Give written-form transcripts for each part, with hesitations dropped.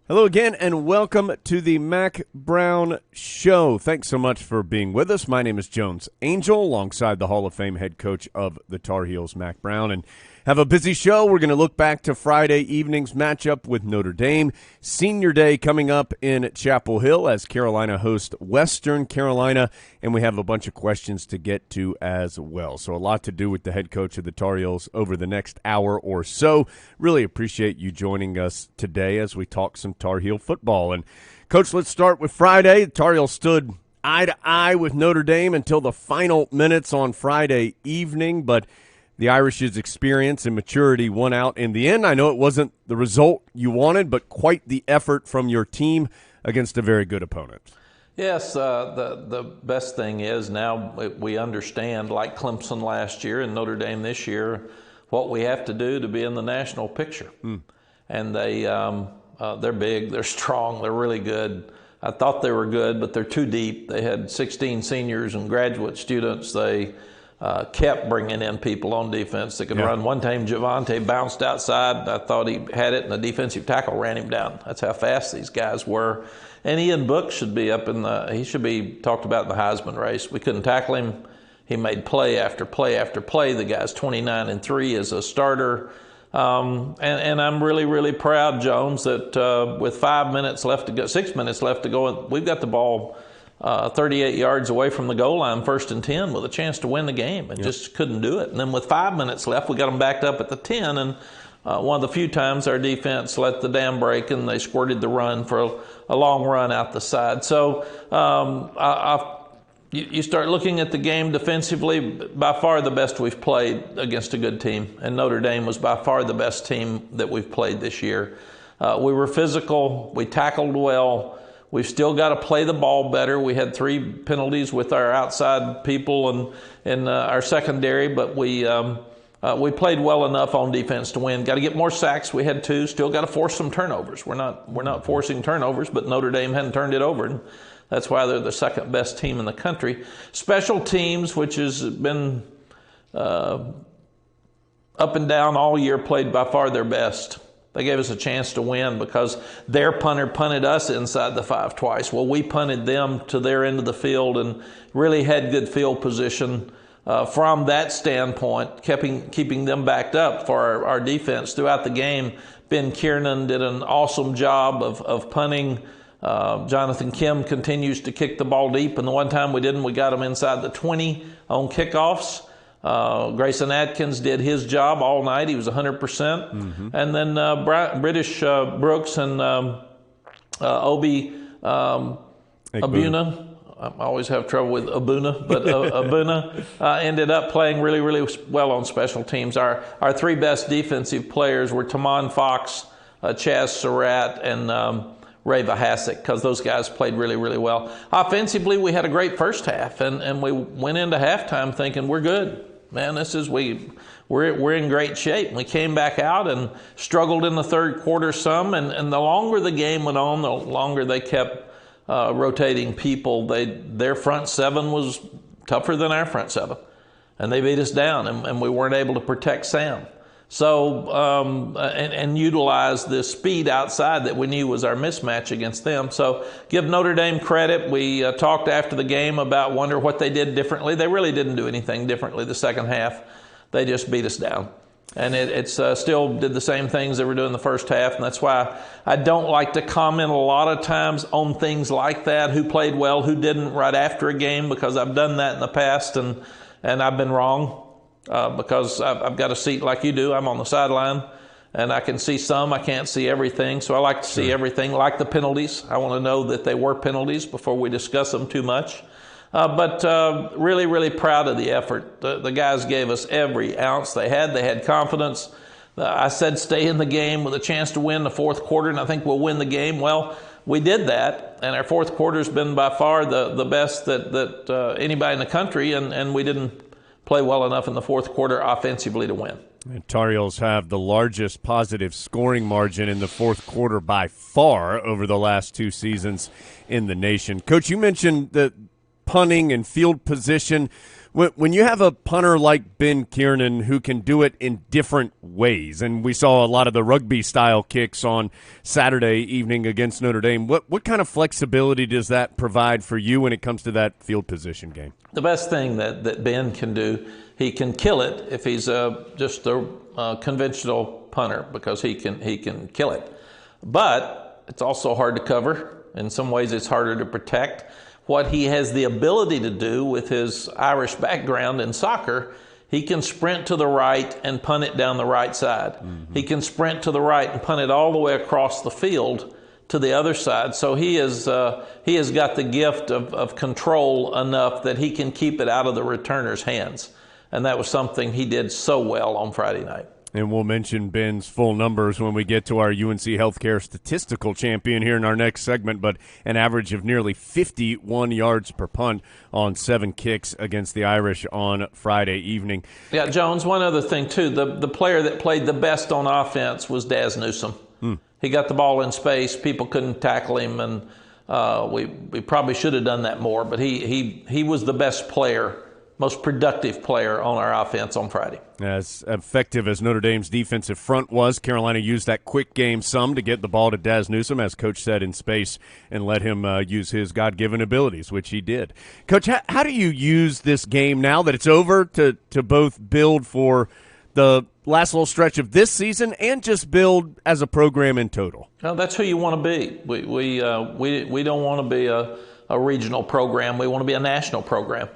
Hello again, and welcome to the Mack Brown Show. Thanks so much for being with us. My name is Jones Angel, alongside the Hall of Fame head coach of the Tar Heels, Mack Brown, and have a busy show. We're going to look back to Friday evening's matchup with Notre Dame. Senior Day coming up in Chapel Hill as Carolina hosts Western Carolina, and we have a bunch of questions to get to as well. So a lot to do with the head coach of the Tar Heels over the next hour or so. Really appreciate you joining us today as we talk some Tar Heel football. And, Coach, let's start with Friday. The Tar Heels stood eye to eye with Notre Dame until the final minutes on Friday evening, but the Irish's experience and maturity won out in the end. I know it wasn't the result you wanted, but quite the effort from your team against a very good opponent. Yes, the best thing is now we understand, like Clemson last year and Notre Dame this year, what we have to do to be in the national picture. And they're big, they're strong, they're really good. I thought they were good, but they're too deep. They had 16 seniors and graduate students. They kept bringing in people on defense that could run. One time, Javante bounced outside. I thought he had it, and the defensive tackle ran him down. That's how fast these guys were. And Ian Book should be he should be talked about in the Heisman race. We couldn't tackle him. He made play after play after play. The guy's 29-3 as a starter. And I'm really, really proud, Jones, that with 6 minutes left to go, we've got the ball 38 yards away from the goal line, 1st and 10, with a chance to win the game, and just couldn't do it. And then with 5 minutes left, we got them backed up at the 10, and one of the few times our defense let the dam break, and they squirted the run for a long run out the side. So you start looking at the game defensively, by far the best we've played against a good team, and Notre Dame was by far the best team that we've played this year. We were physical, we tackled well. We've still got to play the ball better. We had 3 penalties with our outside people and our secondary, but we played well enough on defense to win. Got to get more sacks. We had 2. Still got to force some turnovers. We're not forcing turnovers, but Notre Dame hadn't turned it over, and that's why they're the second best team in the country. Special teams, which has been up and down all year, played by far their best. They gave us a chance to win because their punter punted us inside the 5 twice. Well, we punted them to their end of the field and really had good field position from that standpoint, keeping them backed up for our defense throughout the game. Ben Kiernan did an awesome job of punting. Jonathan Kim continues to kick the ball deep, and the one time we didn't, we got him inside the 20 on kickoffs. Grayson Atkins did his job all night. He was 100%. And then British Brooks and Obi Abuna. I always have trouble with Abuna, but Abuna ended up playing really, really well on special teams. Our 3 best defensive players were Tamon Fox, Chaz Surratt, and Ray Vahasek, because those guys played really, really well. Offensively, we had a great first half, and we went into halftime thinking we're good. Man, we're in great shape. We came back out and struggled in the third quarter some, and the longer the game went on, the longer they kept rotating people. Their front 7 was tougher than our front 7, and they beat us down, and we weren't able to protect Sam. So, and utilize the speed outside that we knew was our mismatch against them. So give Notre Dame credit. We talked after the game about wonder what they did differently. They really didn't do anything differently the second half. They just beat us down. And it's still did the same things they were doing the first half. And that's why I don't like to comment a lot of times on things like that, who played well, who didn't, right after a game, because I've done that in the past and I've been wrong. Because I've got a seat like you do. I'm on the sideline, and I can see some. I can't see everything, so I like to see everything, like the penalties. I want to know that they were penalties before we discuss them too much. But really, really proud of the effort. The guys gave us every ounce they had. They had confidence. I said stay in the game with a chance to win the fourth quarter, and I think we'll win the game. Well, we did that, and our fourth quarter's been by far the best that anybody in the country, and we didn't play well enough in the fourth quarter offensively to win. And Tar Heels have the largest positive scoring margin in the fourth quarter by far over the last 2 seasons in the nation. Coach, you mentioned that punting and field position. When you have a punter like Ben Kiernan who can do it in different ways, and we saw a lot of the rugby-style kicks on Saturday evening against Notre Dame, what kind of flexibility does that provide for you when it comes to that field position game? The best thing that Ben can do, he can kill it if he's just a conventional punter, because he can kill it. But it's also hard to cover. In some ways, it's harder to protect. What he has the ability to do with his Irish background in soccer, he can sprint to the right and punt it down the right side. Mm-hmm. He can sprint to the right and punt it all the way across the field to the other side. So he has got the gift of control enough that he can keep it out of the returner's hands. And that was something he did so well on Friday night. And we'll mention Ben's full numbers when we get to our UNC Healthcare statistical champion here in our next segment, but an average of nearly 51 yards per punt on 7 kicks against the Irish on Friday evening. Yeah, Jones, one other thing, too. The player that played the best on offense was Daz Newsome. He got the ball in space. People couldn't tackle him, and we probably should have done that more, but he was the best player, most productive player on our offense on Friday. As effective as Notre Dame's defensive front was, Carolina used that quick game some to get the ball to Daz Newsome, as Coach said, in space, and let him use his God-given abilities, which he did. Coach, how do you use this game now that it's over to both build for the last little stretch of this season and just build as a program in total? Well, that's who you want to be. We don't want to be a regional program. We want to be a national program.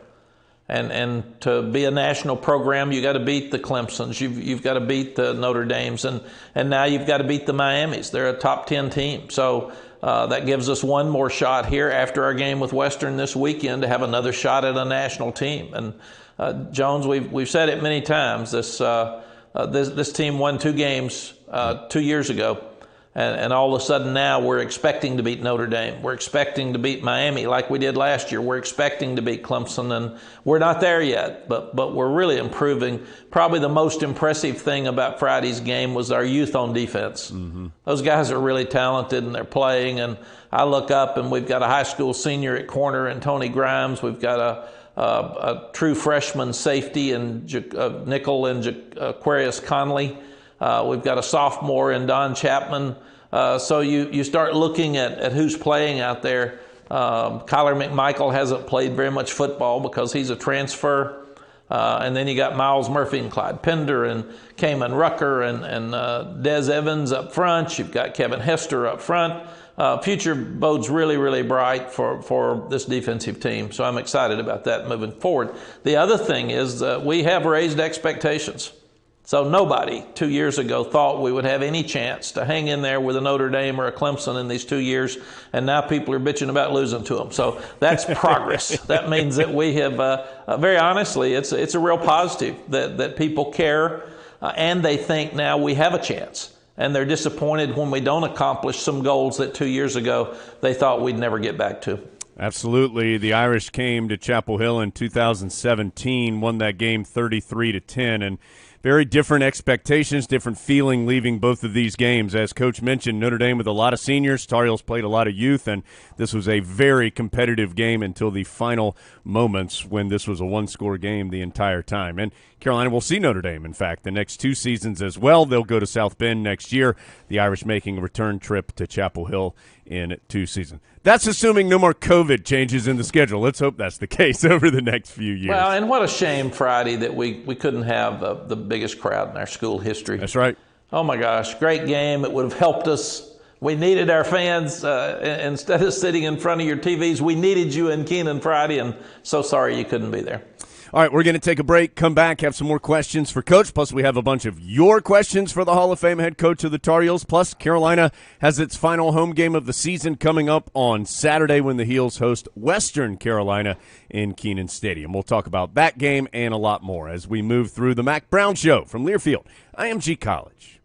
And to be a national program, you got to beat the Clemsons. You've got to beat the Notre Dames, and now you've got to beat the Miamis. They're a top 10 team. So that gives us one more shot here after our game with Western this weekend to have another shot at a national team. And Jones, we've said it many times. This team won 2 games 2 years ago. And all of a sudden now we're expecting to beat Notre Dame. We're expecting to beat Miami like we did last year. We're expecting to beat Clemson, and we're not there yet, but we're really improving. Probably the most impressive thing about Friday's game was our youth on defense. Mm-hmm. Those guys are really talented, and they're playing. And I look up, and we've got a high school senior at corner in Tony Grimes. We've got a true freshman safety in nickel and Aquarius Conley. We've got a sophomore in Don Chapman. So you start looking at who's playing out there. Kyler McMichael hasn't played very much football because he's a transfer. And then you got Miles Murphy and Clyde Pender and Kamen Rucker and Des Evans up front. You've got Kevin Hester up front. Future bodes really, really bright for this defensive team. So I'm excited about that moving forward. The other thing is we have raised expectations. So nobody 2 years ago thought we would have any chance to hang in there with a Notre Dame or a Clemson in these 2 years, and now people are bitching about losing to them. So that's progress. That means that we have, very honestly, it's a real positive that people care, and they think now we have a chance. And they're disappointed when we don't accomplish some goals that 2 years ago they thought we'd never get back to. Absolutely. The Irish came to Chapel Hill in 2017, won that game 33-10, and very different expectations, different feeling leaving both of these games. As Coach mentioned, Notre Dame with a lot of seniors, Tar Heels played a lot of youth, and this was a very competitive game until the final moments when this was a one-score game the entire time. And Carolina will see Notre Dame, in fact, the next 2 seasons as well. They'll go to South Bend next year, the Irish making a return trip to Chapel Hill in 2 seasons. That's assuming no more COVID changes in the schedule. Let's hope that's the case over the next few years. Well, and what a shame, Friday, that we couldn't have the biggest crowd in our school history. That's right. Oh, my gosh. Great game. It would have helped us. We needed our fans. Instead of sitting in front of your TVs, we needed you in Keenan Friday, and so sorry you couldn't be there. All right, we're going to take a break, come back, have some more questions for Coach. Plus, we have a bunch of your questions for the Hall of Fame head coach of the Tar Heels. Plus, Carolina has its final home game of the season coming up on Saturday when the Heels host Western Carolina in Kenan Stadium. We'll talk about that game and a lot more as we move through the Mack Brown Show from Learfield, IMG College.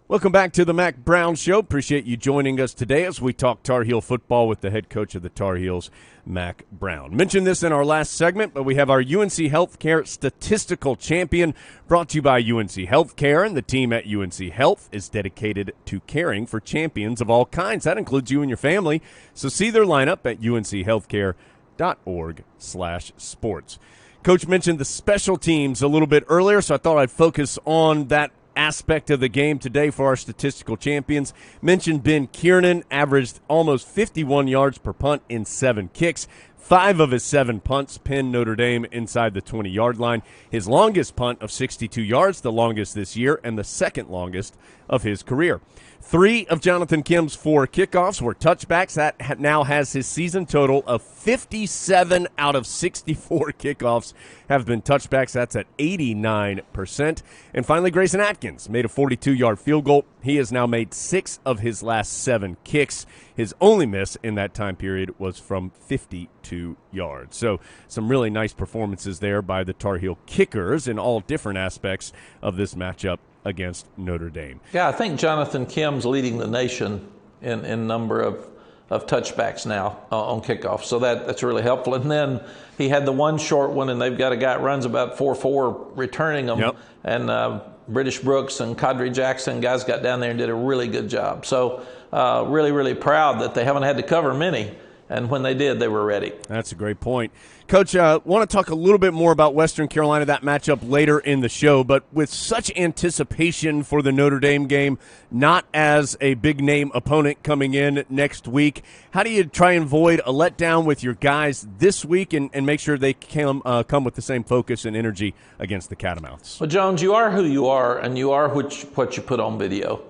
Welcome back to the Mack Brown Show. Appreciate you joining us today as we talk Tar Heel football with the head coach of the Tar Heels, Mack Brown. Mentioned this in our last segment, but we have our UNC Healthcare Statistical Champion brought to you by UNC Healthcare, and the team at UNC Health is dedicated to caring for champions of all kinds. That includes you and your family. So see their lineup at uncihealthcare.org/sports. Coach mentioned the special teams a little bit earlier, so I thought I'd focus on that aspect of the game today for our statistical champions. Mentioned Ben Kiernan averaged almost 51 yards per punt in 7 kicks. 5 of his 7 punts pinned Notre Dame inside the 20-yard line. His longest punt of 62 yards, the longest this year, and the second longest of his career. 3 of Jonathan Kim's 4 kickoffs were touchbacks. That now has his season total of 57 out of 64 kickoffs have been touchbacks. That's at 89%. And finally, Grayson Atkins made a 42-yard field goal. He has now made 6 of his last 7 kicks. His only miss in that time period was from 52 yards. So some really nice performances there by the Tar Heel kickers in all different aspects of this matchup against Notre Dame. Yeah, I think Jonathan Kim's leading the nation in number of touchbacks now on kickoffs, so that's really helpful. And then he had the one short one, and they've got a guy that runs about 4.4 returning them. Yep. And British Brooks and Kadri Jackson, guys got down there and did a really good job. So really, really proud that they haven't had to cover many, and when they did, they were ready. That's a great point. Coach, want to talk a little bit more about Western Carolina, that matchup later in the show, but with such anticipation for the Notre Dame game, not as a big-name opponent coming in next week, how do you try and avoid a letdown with your guys this week and make sure they come with the same focus and energy against the Catamounts? Well, Jones, you are who you are, and you are what you put on video.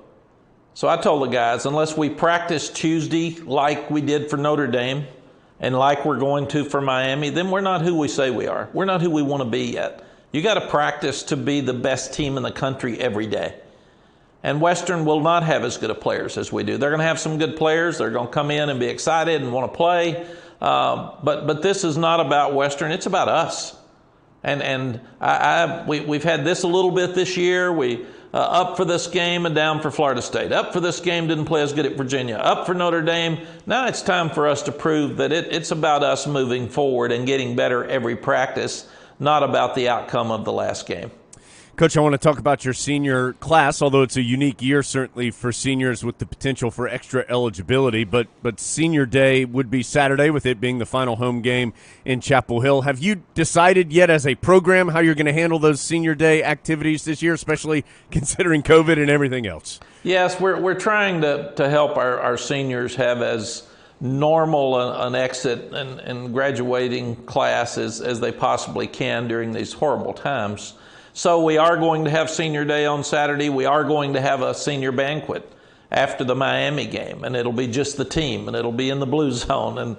So I told the guys, unless we practice Tuesday like we did for Notre Dame, and like we're going to for Miami, then we're not who we say we are. We're not who we want to be yet. You got to practice to be the best team in the country every day. And Western will not have as good of players as we do. They're going to have some good players. They're going to come in and be excited and want to play. But this is not about Western. It's about us. And we've had this a little bit this year. We up for this game and down for Florida State. Up for this game, didn't play as good at Virginia. Up for Notre Dame. Now it's time for us to prove that it's about us moving forward and getting better every practice, not about the outcome of the last game. Coach, I want to talk about your senior class, although it's a unique year certainly for seniors with the potential for extra eligibility, but senior day would be Saturday with it being the final home game in Chapel Hill. Have you decided yet as a program how you're going to handle those senior day activities this year, especially considering COVID and everything else? Yes, we're trying to help our seniors have as normal an exit and graduating class as they possibly can during these horrible times. So we are going to have senior day on Saturday. We are going to have a senior banquet after the Miami game, and it'll be just the team, and it'll be in the blue zone. And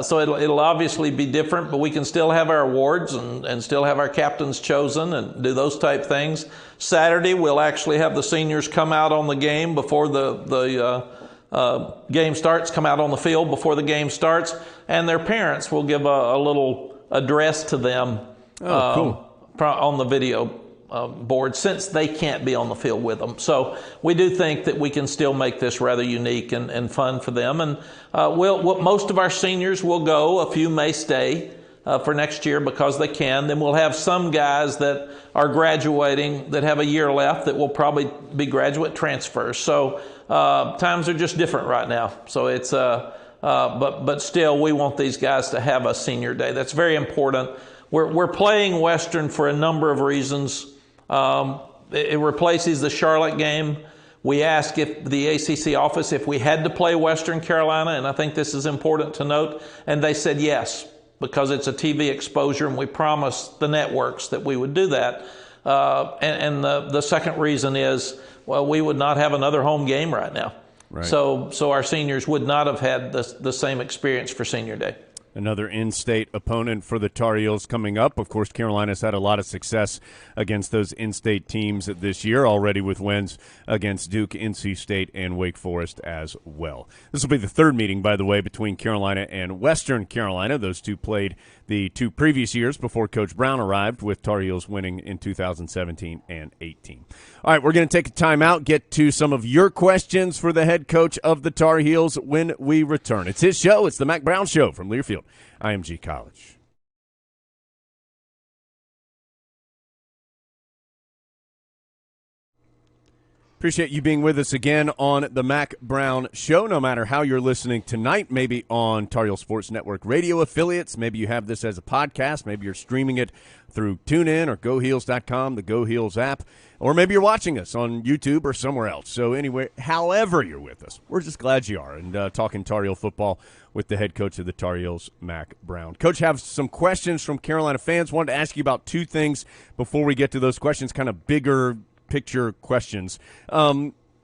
so it'll obviously be different, but we can still have our awards and still have our captains chosen and do those type things. Saturday, we'll actually have the seniors come out on the game before the game starts, come out on the field before the game starts, and their parents will give a little address to them. Cool. On the video board, since they can't be on the field with them. So we do think that we can still make this rather unique and fun for them. And most of our seniors will go. A few may stay for next year because they can. Then we'll have some guys that are graduating that have a year left that will probably be graduate transfers. So times are just different right now. So it's but still, we want these guys to have a senior day. That's very important. We're playing Western for a number of reasons. It replaces the Charlotte game. We asked if the ACC office if we had to play Western Carolina, and I think this is important to note, and they said yes, because it's a TV exposure, and we promised the networks that we would do that. And the second reason is, well, we would not have another home game right now. Right. So our seniors would not have had the same experience for senior day. Another in-state opponent for the Tar Heels coming up. Of course, Carolina's had a lot of success against those in-state teams this year, already with wins against Duke, NC State, and Wake Forest as well. This will be the third meeting, by the way, between Carolina and Western Carolina. Those two played the 2 previous years before Coach Brown arrived, with Tar Heels winning in 2017 and 18. All right, we're going to take a timeout, get to some of your questions for the head coach of the Tar Heels when we return. It's his show. It's the Mack Brown Show from Learfield IMG College. Appreciate you being with us again on the Mack Brown Show, no matter how you're listening tonight, maybe on Tar Heel Sports Network radio affiliates. Maybe you have this as a podcast. Maybe you're streaming it through TuneIn or GoHeels.com, the Go Heels app, or maybe you're watching us on YouTube or somewhere else. So anyway, however you're with us, we're just glad you are, and talking Tar Heel football with the head coach of the Tar Heels, Mack Brown. Coach, have some questions from Carolina fans. Wanted to ask you about 2 things before we get to those questions, kind of bigger picture questions.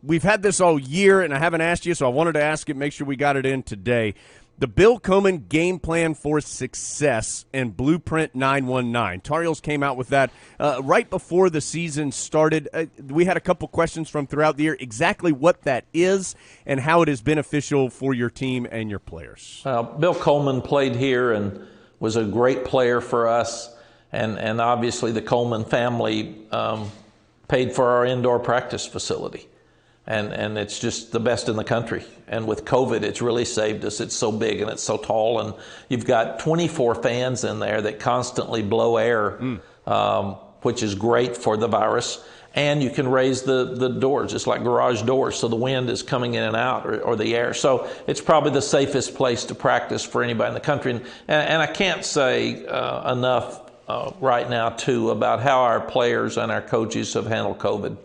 We've had this all year, and I haven't asked you, so I wanted to ask it, make sure we got it in today. The Bill Coleman Game Plan for Success and Blueprint 919. Tar Heels came out with that right before the season started. We had a couple questions from throughout the year, exactly what that is and how it is beneficial for your team and your players. Bill Coleman played here and was a great player for us, and obviously the Coleman family paid for our indoor practice facility. And it's just the best in the country. And with COVID, it's really saved us. It's so big and it's so tall. And you've got 24 fans in there that constantly blow air, which is great for the virus. And you can raise the doors, just like garage doors, so the wind is coming in and out, or the air. So it's probably the safest place to practice for anybody in the country. And I can't say enough right now, too, about how our players and our coaches have handled COVID.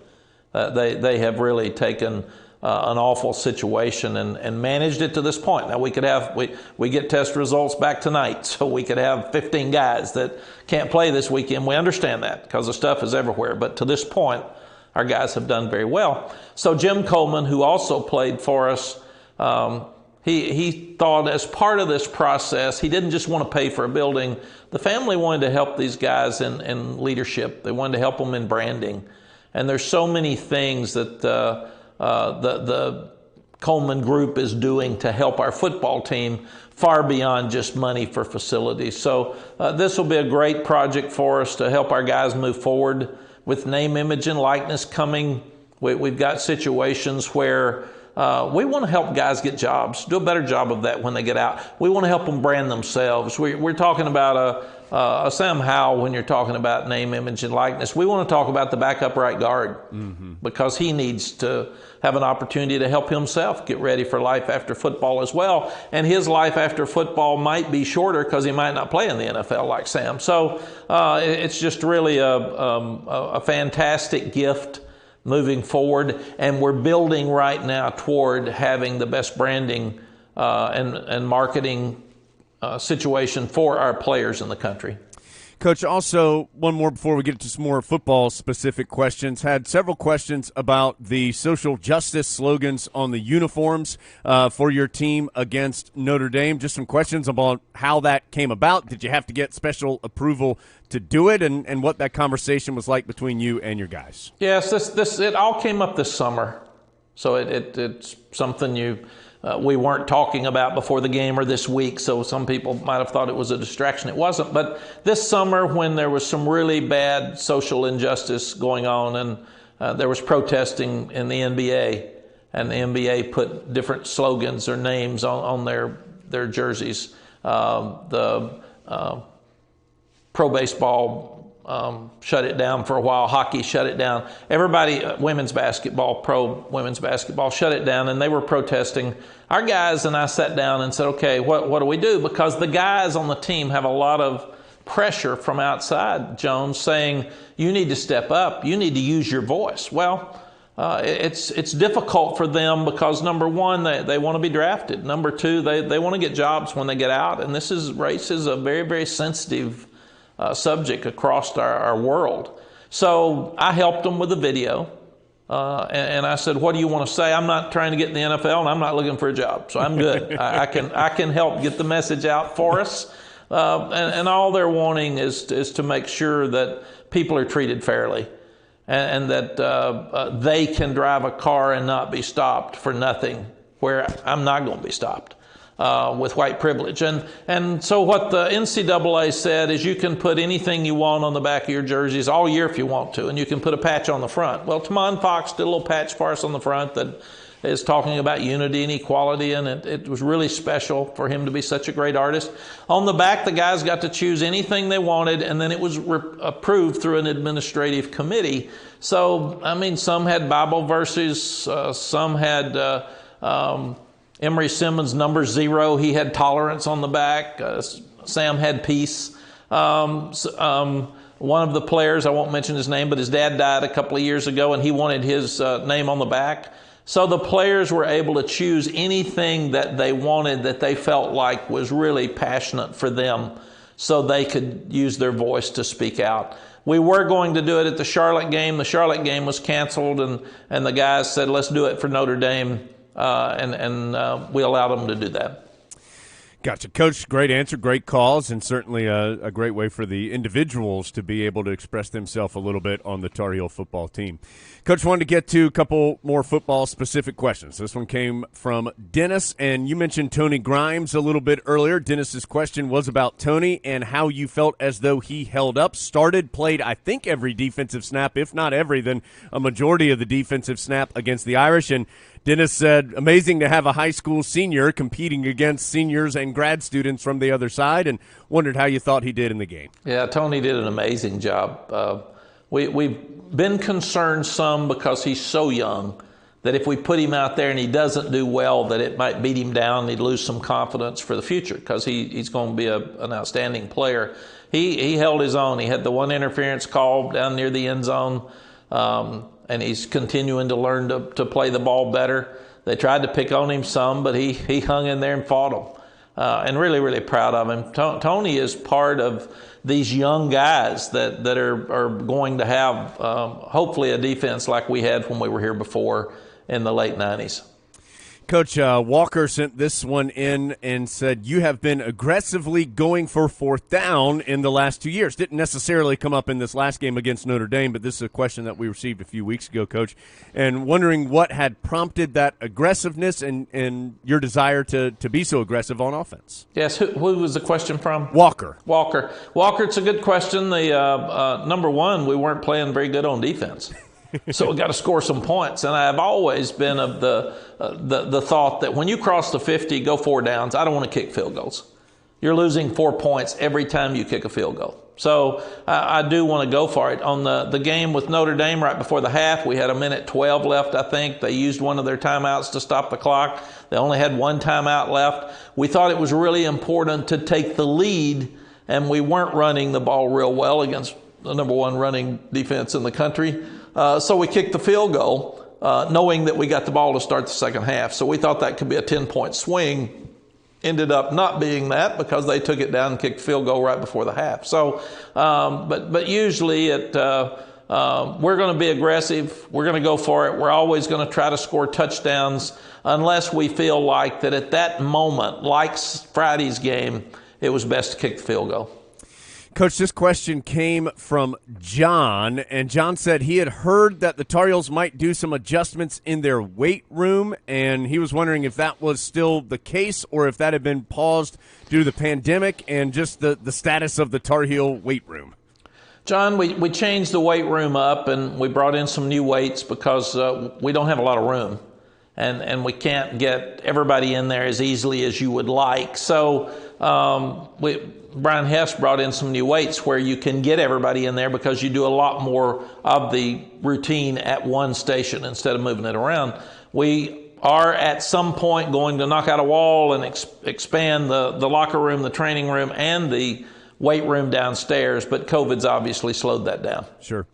They have really taken an awful situation and managed it to this point. Now we get test results back tonight, so we could have 15 guys that can't play this weekend. We understand that because the stuff is everywhere. But to this point, our guys have done very well. So Jim Coleman, who also played for us, he thought as part of this process, he didn't just want to pay for a building. The family wanted to help these guys in leadership. They wanted to help them in branding. And there's so many things that the Coleman Group is doing to help our football team far beyond just money for facilities. So this will be a great project for us to help our guys move forward with name, image, and likeness coming. We've got situations where we want to help guys get jobs, do a better job of that when they get out. We want to help them brand themselves. We're talking about a Sam Howell when you're talking about name, image, and likeness. We want to talk about the backup right guard because he needs to have an opportunity to help himself get ready for life after football as well. And his life after football might be shorter because he might not play in the NFL like Sam. So it's just really a fantastic gift moving forward, and we're building right now toward having the best branding and marketing situation for our players in the country. Coach, also one more before we get to some more football-specific questions. Had several questions about the social justice slogans on the uniforms for your team against Notre Dame. Just some questions about how that came about. Did you have to get special approval to do it, and what that conversation was like between you and your guys? Yes, it all came up this summer. So it's something we weren't talking about before the game or this week, so some people might have thought it was a distraction. It wasn't. But this summer, when there was some really bad social injustice going on, and there was protesting in the NBA, and the NBA put different slogans or names on their jerseys. The pro baseball shut it down for a while. Hockey shut it down. Everybody, women's basketball, pro women's basketball, shut it down, and they were protesting. Our guys and I sat down and said, okay, what do we do? Because the guys on the team have a lot of pressure from outside, Jones, saying, you need to step up. You need to use your voice. Well, it's difficult for them because, number one, they want to be drafted. Number two, they want to get jobs when they get out. And race is a very, very sensitive subject across our world. So I helped them with a video And I said, what do you want to say? I'm not trying to get in the NFL, and I'm not looking for a job, so I'm good. I can help get the message out for us. And all they're wanting is to make sure that people are treated fairly, and that they can drive a car and not be stopped for nothing, where I'm not going to be stopped with white privilege. And so what the NCAA said is you can put anything you want on the back of your jerseys all year if you want to, and you can put a patch on the front. Well, Tamon Fox did a little patch for us on the front that is talking about unity and equality, and it was really special for him to be such a great artist. On the back, the guys got to choose anything they wanted, and then it was approved through an administrative committee. So, I mean, some had Bible verses, some had Emery Simmons, number 0, he had tolerance on the back. Sam had peace. One of the players, I won't mention his name, but his dad died a couple of years ago, and he wanted his name on the back. So the players were able to choose anything that they wanted that they felt like was really passionate for them, so they could use their voice to speak out. We were going to do it at the Charlotte game. The Charlotte game was canceled, and the guys said, let's do it for Notre Dame. And we allowed them to do that. Gotcha. Coach, great answer, great calls, and certainly a great way for the individuals to be able to express themselves a little bit on the Tar Heel football team. Coach, wanted to get to a couple more football-specific questions. This one came from Dennis, and you mentioned Tony Grimes a little bit earlier. Dennis's question was about Tony and how you felt as though he held up, played, I think, every defensive snap, if not every, then a majority of the defensive snap against the Irish. And Dennis said, amazing to have a high school senior competing against seniors and grad students from the other side, and wondered how you thought he did in the game. Yeah, Tony did an amazing job. We've been concerned some because he's so young that if we put him out there and he doesn't do well, that it might beat him down and he'd lose some confidence for the future, because he's going to be an outstanding player. He held his own. He had the one interference call down near the end zone. And he's continuing to learn to play the ball better. They tried to pick on him some, but he hung in there and fought them. And really, really proud of him. Tony is part of these young guys that are going to have, hopefully, a defense like we had when we were here before in the late 90s. Coach, Walker sent this one in and said, you have been aggressively going for 4th down in the last 2 years. Didn't necessarily come up in this last game against Notre Dame, but this is a question that we received a few weeks ago, Coach, and wondering what had prompted that aggressiveness and your desire to be so aggressive on offense. Yes, who was the question from? Walker, it's a good question. The number one, we weren't playing very good on defense. So we got to score some points. And I've always been of the thought that when you cross the 50, go 4 downs. I don't want to kick field goals. You're losing 4 points every time you kick a field goal. So I do want to go for it. On the game with Notre Dame right before the half, we had 1:12 left, I think. They used one of their timeouts to stop the clock. They only had one timeout left. We thought it was really important to take the lead, and we weren't running the ball real well against the number 1 running defense in the country. So we kicked the field goal, knowing that we got the ball to start the second half. So we thought that could be a 10-point swing. Ended up not being that because they took it down and kicked the field goal right before the half. So, but usually we're going to be aggressive. We're going to go for it. We're always going to try to score touchdowns unless we feel like that at that moment, like Friday's game, it was best to kick the field goal. Coach, this question came from John, and John said he had heard that the Tar Heels might do some adjustments in their weight room, and he was wondering if that was still the case or if that had been paused due to the pandemic and just the status of the Tar Heel weight room. John, we changed the weight room up, and we brought in some new weights because we don't have a lot of room, and we can't get everybody in there as easily as you would like. So Brian Hess brought in some new weights where you can get everybody in there because you do a lot more of the routine at one station instead of moving it around. We are at some point going to knock out a wall and expand the locker room, the training room, and the weight room downstairs, but COVID's obviously slowed that down. Sure.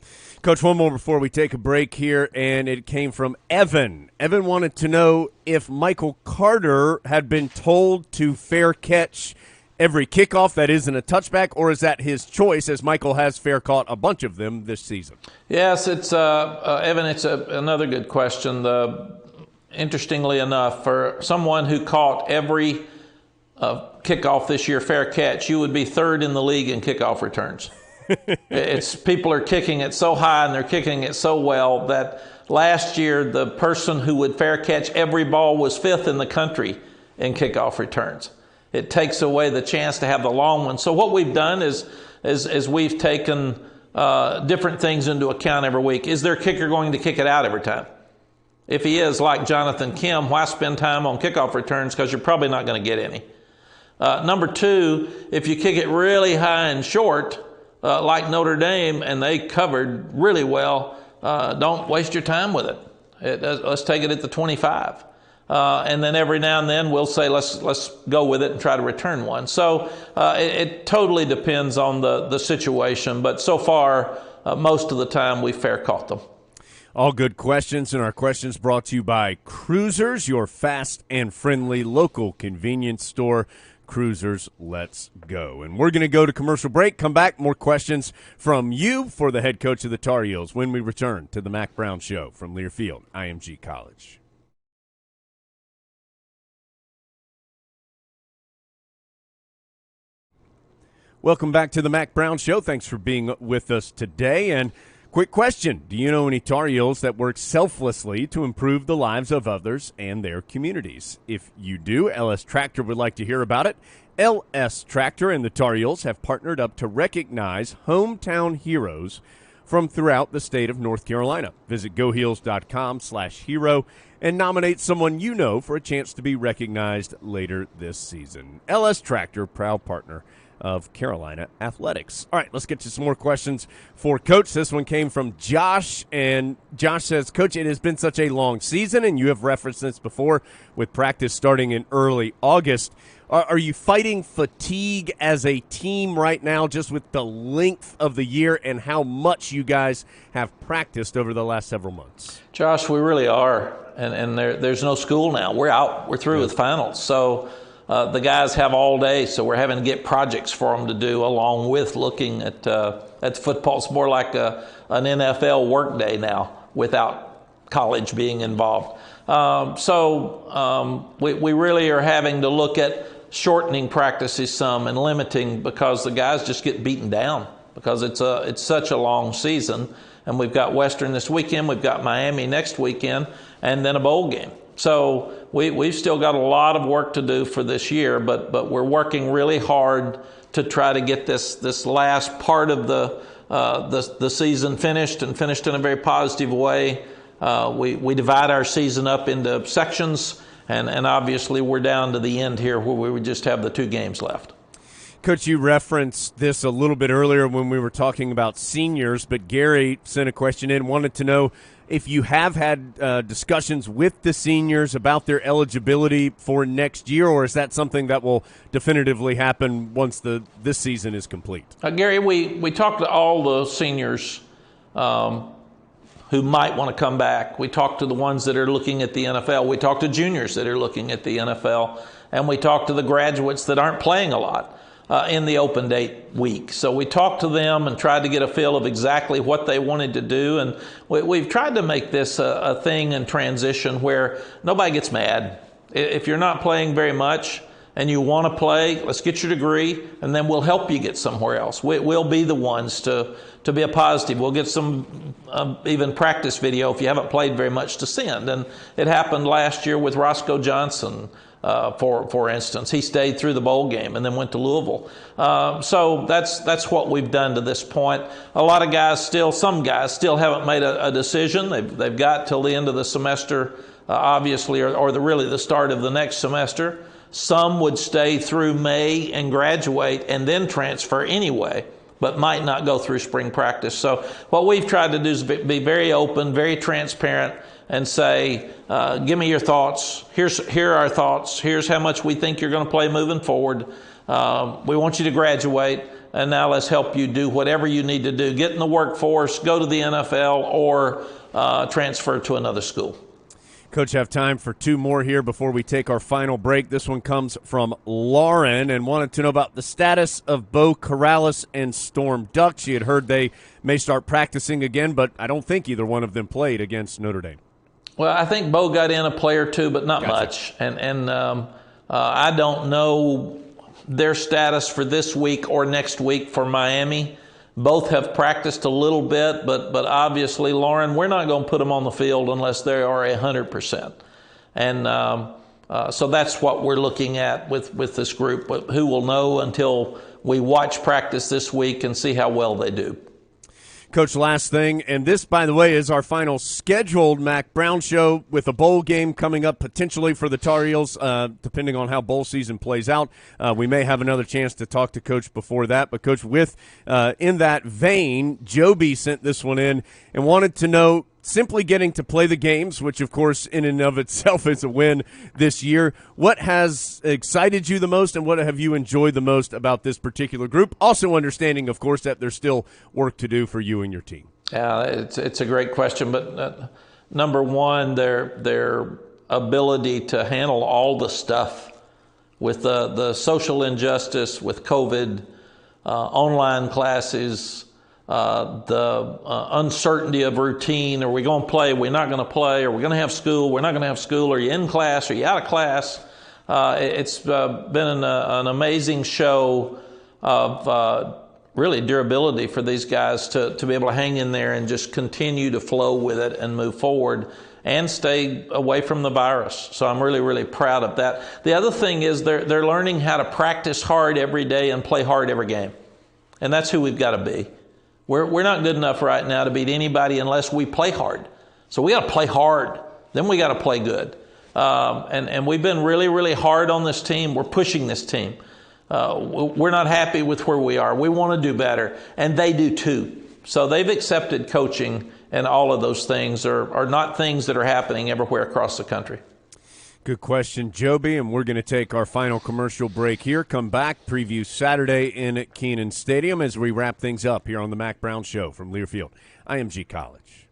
Coach, one more before we take a break here, and it came from Evan. Evan wanted to know if Michael Carter had been told to fair catch every kickoff that isn't a touchback, or is that his choice, as Michael has fair caught a bunch of them this season? Yes, it's Evan, it's another good question. Interestingly enough, for someone who caught every kickoff this year, fair catch, you would be third in the league in kickoff returns. People are kicking it so high and they're kicking it so well that last year the person who would fair catch every ball was fifth in the country in kickoff returns. It takes away the chance to have the long one. So what we've done is we've taken different things into account every week. Is their kicker going to kick it out every time? If he is, like Jonathan Kim, why spend time on kickoff returns, because you're probably not going to get any. Number two, if you kick it really high and short, like Notre Dame, and they covered really well, don't waste your time with it. Let's take it at the 25. And then every now and then we'll say, let's go with it and try to return one. So it totally depends on the situation. But so far, most of the time we fair caught them. All good questions, and our questions brought to you by Cruisers, your fast and friendly local convenience store. Cruisers, let's go. And we're going to go to commercial break, come back, more questions from you for the head coach of the Tar Heels when we return to the Mack Brown Show from Learfield, IMG College. Welcome back to the Mack Brown Show. Thanks for being with us today. And quick question, do you know any Tar Heels that work selflessly to improve the lives of others and their communities? If you do, LS Tractor would like to hear about it. LS Tractor and the Tar Heels have partnered up to recognize hometown heroes from throughout the state of North Carolina. Visit goheels.com/hero and nominate someone you know for a chance to be recognized later this season. LS Tractor, proud partner of Carolina Athletics. All right, let's get to some more questions for Coach. This one came from Josh, and Josh says, Coach, it has been such a long season, and you have referenced this before with practice starting in early August. Are you fighting fatigue as a team right now, just with the length of the year and how much you guys have practiced over the last several months? Josh, we really are, and there's no school now. We're out. We're through with finals. So the guys have all day, so we're having to get projects for them to do along with looking at football. It's more like an NFL work day now without college being involved. We really are having to look at shortening practices some and limiting, because the guys just get beaten down because it's such a long season. And we've got Western this weekend, we've got Miami next weekend, and then a bowl game. So we've still got a lot of work to do for this year, but we're working really hard to try to get this last part of the season finished, and finished in a very positive way. We divide our season up into sections, and obviously we're down to the end here where we would just have the 2 games left. Coach, you referenced this a little bit earlier when we were talking about seniors, but Gary sent a question in, wanted to know if you have had discussions with the seniors about their eligibility for next year, or is that something that will definitively happen once this season is complete? Gary, we talked to all the seniors who might want to come back. We talked to the ones that are looking at the NFL. We talked to juniors that are looking at the NFL. And we talked to the graduates that aren't playing a lot in the open date week. So we talked to them and tried to get a feel of exactly what they wanted to do. And we've tried to make this a thing in transition where nobody gets mad. If you're not playing very much and you want to play, let's get your degree, and then we'll help you get somewhere else. We'll be the ones to be a positive. We'll get some even practice video if you haven't played very much to send. And it happened last year with Roscoe Johnson. For instance, he stayed through the bowl game and then went to Louisville. So that's what we've done to this point. A lot of guys some guys still haven't made a decision. They've got till the end of the semester, obviously, or really the start of the next semester. Some would stay through May and graduate and then transfer anyway, but might not go through spring practice. So what we've tried to do is be very open, very transparent, and say, give me your thoughts. Here are our thoughts. Here's how much we think you're going to play moving forward. We want you to graduate, and now let's help you do whatever you need to do. Get in the workforce, go to the NFL, or transfer to another school. Coach, have time for two more here before we take our final break. This one comes from Lauren and wanted to know about the status of Bo Corrales and Storm Duck. She had heard they may start practicing again, but I don't think either one of them played against Notre Dame. Well, I think Bo got in a play or two, but not much. And I don't know their status for this week or next week for Miami. Both have practiced a little bit, but obviously, Lauren, we're not going to put them on the field unless they are 100%. And so that's what we're looking at with this group. But who will know until we watch practice this week and see how well they do. Coach, last thing, and this, by the way, is our final scheduled Mack Brown show with a bowl game coming up potentially for the Tar Heels, depending on how bowl season plays out. We may have another chance to talk to Coach before that. But, Coach, in that vein, Joby sent this one in and wanted to know, simply getting to play the games, which, of course, in and of itself is a win this year, what has excited you the most and what have you enjoyed the most about this particular group? Also understanding, of course, that there's still work to do for you and your team. Yeah, it's a great question. But number one, their ability to handle all the stuff with the social injustice, with COVID, online classes, the uncertainty of routine. Are we going to play? We're not going to play. Are we going to have school? We're not going to have school. Are you in class? Are you out of class? It's been an amazing show of really durability for these guys to be able to hang in there and just continue to flow with it and move forward and stay away from the virus. So I'm really, really proud of that. The other thing is they're learning how to practice hard every day and play hard every game. And that's who we've got to be. We're not good enough right now to beat anybody unless we play hard. So we got to play hard. Then we got to play good. And we've been really, really hard on this team. We're pushing this team. We're not happy with where we are. We want to do better. And they do too. So they've accepted coaching, and all of those things are not things that are happening everywhere across the country. Good question, Joby, and we're going to take our final commercial break here. Come back, preview Saturday in Kenan Stadium as we wrap things up here on the Mack Brown Show from Learfield, IMG College.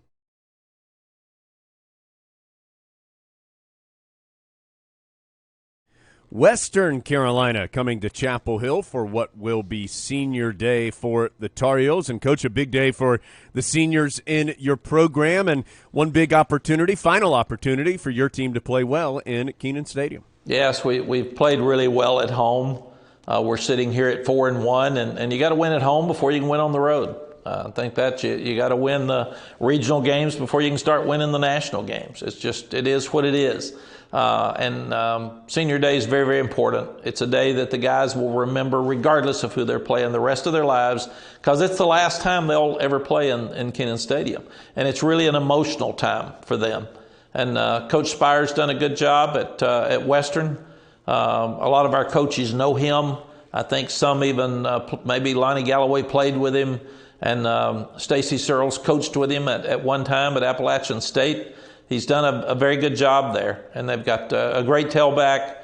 Western Carolina coming to Chapel Hill for what will be Senior Day for the Tar Heels. And, Coach, a big day for the seniors in your program and one big opportunity, final opportunity for your team to play well in Kenan Stadium. Yes, we've played really well at home. We're sitting here at 4-1, and you got to win at home before you can win on the road. I think that you got to win the regional games before you can start winning the national games. It is what it is. Senior Day is very, very important. It's a day that the guys will remember regardless of who they're playing the rest of their lives, because it's the last time they'll ever play in Kenan Stadium. And it's really an emotional time for them. And Coach Spire's done a good job at Western. A lot of our coaches know him. I think some even, maybe Lonnie Galloway played with him, and Stacy Searles coached with him at one time at Appalachian State. He's done a very good job there, and they've got a great tailback.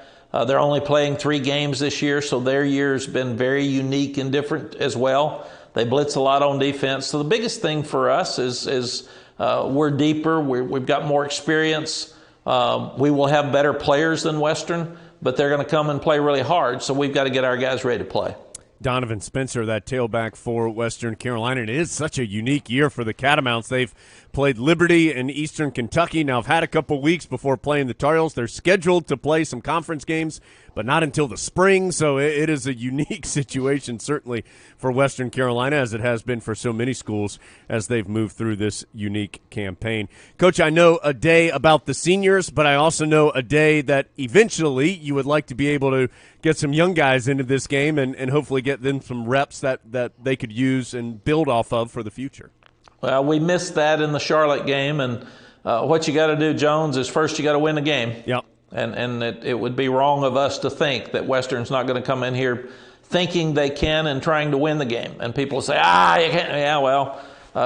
They're only playing 3 games this year, so their year's been very unique and different as well. They blitz a lot on defense. So the biggest thing for us is we're deeper. We've got more experience. We will have better players than Western, but they're going to come and play really hard, so we've got to get our guys ready to play. Donovan Spencer, that tailback for Western Carolina. And it is such a unique year for the Catamounts. They've played Liberty and Eastern Kentucky. Now, have had a couple weeks before playing the Tar Heels. They're scheduled to play some conference games, but not until the spring. So it is a unique situation, certainly for Western Carolina, as it has been for so many schools as they've moved through this unique campaign. Coach, I know a day about the seniors, but I also know a day that eventually you would like to be able to get some young guys into this game and hopefully get them some reps that they could use and build off of for the future. Well, we missed that in the Charlotte game, and what you got to do, Jones, is first you got to win the game. Yep. And it would be wrong of us to think that Western's not going to come in here thinking they can and trying to win the game. And people say, you can't. Yeah, well,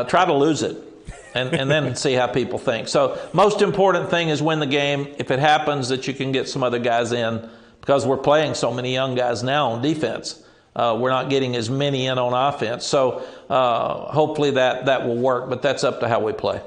try to lose it and then see how people think. So most important thing is win the game. If it happens that you can get some other guys in, because we're playing so many young guys now on defense, we're not getting as many in on offense. So hopefully that will work, but that's up to how we play.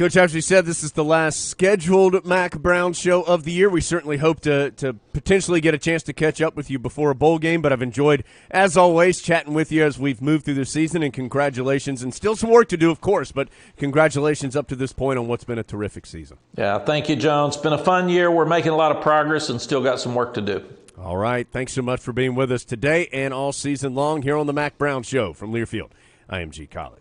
Coach, as we said, this is the last scheduled Mack Brown show of the year. We certainly hope to potentially get a chance to catch up with you before a bowl game, but I've enjoyed, as always, chatting with you as we've moved through the season, and congratulations. And still some work to do, of course, but congratulations up to this point on what's been a terrific season. Yeah, thank you, John. It's been a fun year. We're making a lot of progress and still got some work to do. All right. Thanks so much for being with us today and all season long here on the Mack Brown Show from Learfield, IMG College.